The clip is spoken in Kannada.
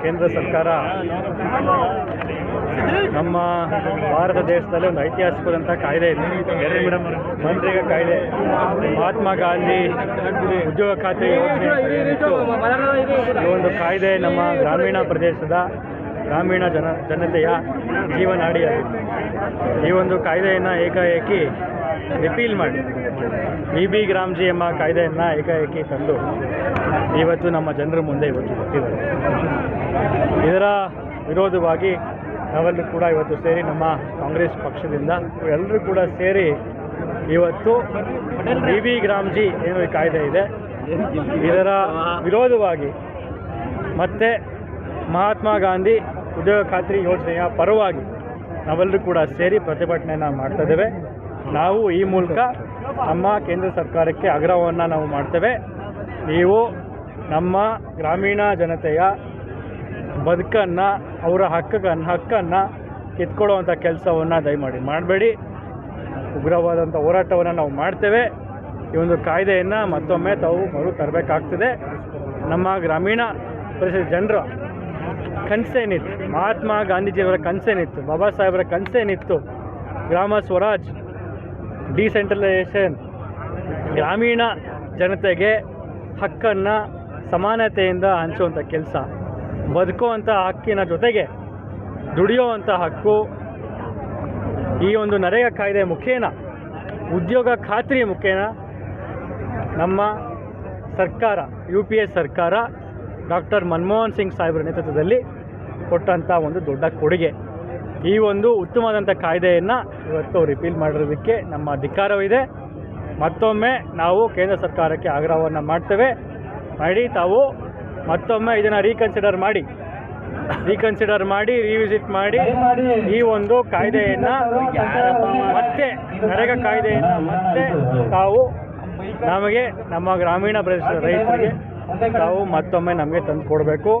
ಕೇಂದ್ರ ಸರ್ಕಾರ ನಮ್ಮ ಭಾರತ ದೇಶದಲ್ಲಿ ಒಂದು ಐತಿಹಾಸಿಕವಾದಂಥ ಕಾಯ್ದೆ ಇದೆ, ಮನ್ರೇಗಾ ಕಾಯ್ದೆ. ಮಹಾತ್ಮ ಗಾಂಧಿ ಉದ್ಯೋಗ ಖಾತ್ರಿ ಯೋಜನೆ ಈ ಒಂದು ಕಾಯ್ದೆ ನಮ್ಮ ಗ್ರಾಮೀಣ ಪ್ರದೇಶದ ಗ್ರಾಮೀಣ ಜನತೆಯ ಜೀವನಾಡಿಯಾಗಿದೆ. ಈ ಒಂದು ಕಾಯ್ದೆಯನ್ನು ಏಕಾಏಕಿ ರಿಪೀಲ್ ಮಾಡಿ ಬಿ ಗ್ರಾಮ್ಜಿ ಎಂಬ ಕಾಯ್ದೆಯನ್ನು ಏಕಾಏಕಿ ತಂದು ಇವತ್ತು ನಮ್ಮ ಜನರ ಮುಂದೆ ಇವತ್ತು ಕೊಟ್ಟಿದ್ದಾರೆ. ಇದರ ವಿರೋಧವಾಗಿ ನಾವೆಲ್ಲರೂ ಕೂಡ ಇವತ್ತು ಸೇರಿ ನಮ್ಮ ಕಾಂಗ್ರೆಸ್ ಪಕ್ಷದಿಂದ ಎಲ್ಲರೂ ಕೂಡ ಸೇರಿ ಇವತ್ತು ಬಿ ಗ್ರಾಮ್ಜಿ ಏನು ಈ ಕಾಯ್ದೆ ಇದೆ ಇದರ ವಿರೋಧವಾಗಿ ಮತ್ತು ಮಹಾತ್ಮ ಗಾಂಧಿ ಉದ್ಯೋಗ ಖಾತ್ರಿ ಯೋಜನೆಯ ಪರವಾಗಿ ನಾವೆಲ್ಲರೂ ಕೂಡ ಸೇರಿ ಪ್ರತಿಭಟನೆಯನ್ನು ಮಾಡ್ತಾಯಿದ್ದೇವೆ. ನಾವು ಈ ಮೂಲಕ ನಮ್ಮ ಕೇಂದ್ರ ಸರ್ಕಾರಕ್ಕೆ ಆಗ್ರಹವನ್ನು ನಾವು ಮಾಡ್ತೇವೆ. ನೀವು ನಮ್ಮ ಗ್ರಾಮೀಣ ಜನತೆಯ ಬದುಕನ್ನು, ಅವರ ಹಕ್ಕನ್ನು ಕಿತ್ಕೊಳ್ಳುವಂಥ ಕೆಲಸವನ್ನು ದಯಮಾಡಿ ಮಾಡಬೇಡಿ. ಉಗ್ರವಾದಂಥ ಹೋರಾಟವನ್ನು ನಾವು ಮಾಡ್ತೇವೆ. ಈ ಒಂದು ಕಾಯ್ದೆಯನ್ನು ಮತ್ತೊಮ್ಮೆ ತಾವು ಮರು ತರಬೇಕಾಗ್ತದೆ. ನಮ್ಮ ಗ್ರಾಮೀಣ ಪ್ರದೇಶದ ಜನರ ಕನಸೇನಿತ್ತು, ಮಹಾತ್ಮ ಗಾಂಧೀಜಿಯವರ ಕನಸೇನಿತ್ತು, ಬಾಬಾ ಸಾಹೇಬರ ಕನಸೇನಿತ್ತು, ಗ್ರಾಮ ಸ್ವರಾಜ್, ಡಿಸೆಂಟ್ರಲೈಸೇಷನ್, ಗ್ರಾಮೀಣ ಜನತೆಗೆ ಹಕ್ಕನ್ನು ಸಮಾನತೆಯಿಂದ ಹಂಚುವಂಥ ಕೆಲಸ, ಬದುಕುವಂಥ ಹಕ್ಕಿನ ಜೊತೆಗೆ ದುಡಿಯುವಂಥ ಹಕ್ಕು, ಈ ಒಂದು ನರೇಗಾ ಕಾಯ್ದೆ ಮುಖೇನ, ಉದ್ಯೋಗ ಖಾತ್ರಿ ಮುಖೇನ ನಮ್ಮ ಸರ್ಕಾರ UPA ಸರ್ಕಾರ ಡಾಕ್ಟರ್ ಮನಮೋಹನ್ ಸಿಂಗ್ ಸಾಹೇಬರ ನೇತೃತ್ವದಲ್ಲಿ ಕೊಟ್ಟಂಥ ಒಂದು ದೊಡ್ಡ ಕೊಡುಗೆ. ಈ ಒಂದು ಉತ್ತಮವಾದಂಥ ಕಾಯ್ದೆಯನ್ನು ಇವತ್ತು ರಿಪೀಲ್ ಮಾಡಿರೋದಕ್ಕೆ ನಮ್ಮ ಧಿಕ್ಕಾರವಿದೆ. ಮತ್ತೊಮ್ಮೆ ನಾವು ಕೇಂದ್ರ ಸರ್ಕಾರಕ್ಕೆ ಆಗ್ರಹವನ್ನು ಮಾಡ್ತೇವೆ. ತಾವು ಮತ್ತೊಮ್ಮೆ ಇದನ್ನು ರೀಕನ್ಸಿಡರ್ ಮಾಡಿ ರಿವಿಸಿಟ್ ಮಾಡಿ ಈ ಒಂದು ಕಾಯ್ದೆಯನ್ನು ಮತ್ತೆ ನರೇಗಾ ಕಾಯ್ದೆಯನ್ನು ಮತ್ತೆ ತಾವು ನಮಗೆ ನಮ್ಮ ಗ್ರಾಮೀಣ ಪ್ರದೇಶದ ರೈತರಿಗೆ ತಾವು ಮತ್ತೊಮ್ಮೆ ನಮಗೆ ತಂದು ಕೊಡಬೇಕು.